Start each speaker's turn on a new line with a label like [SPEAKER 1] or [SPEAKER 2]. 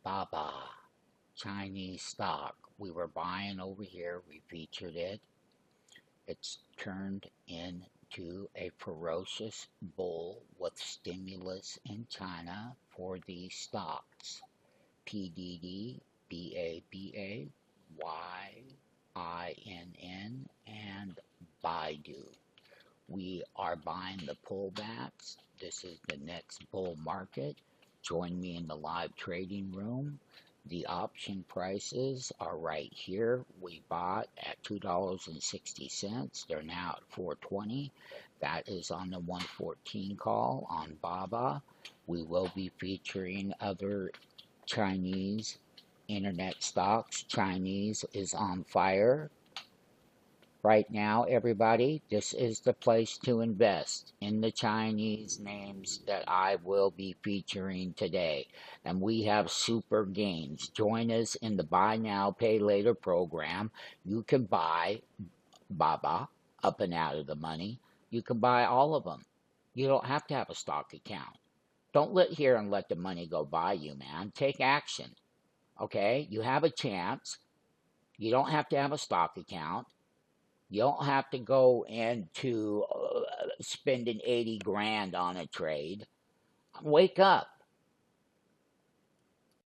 [SPEAKER 1] Baba, Chinese stock. We were buying over here. We featured it. It's turned into a ferocious bull with stimulus in China for these stocks. PDD, BABA, YINN, and Baidu. We are buying the pullbacks. This is the next bull market. Join me in the live trading room. The option prices are right here. We bought at $2.60. They're now at $4.20. That is on the 114 call on Baba. We will be featuring other Chinese internet stocks. Chinese is on fire. Right now, everybody, this is the place to invest in the Chinese names that I will be featuring today. And we have super gains. Join us in the Buy Now, Pay Later program. You can buy Baba up and out of the money. You can buy all of them. You don't have to have a stock account. Don't let here and let the money go by you, man. Take action. Okay? You have a chance. You don't have to have a stock account. You don't have to go into spending 80 grand on a trade. Wake up.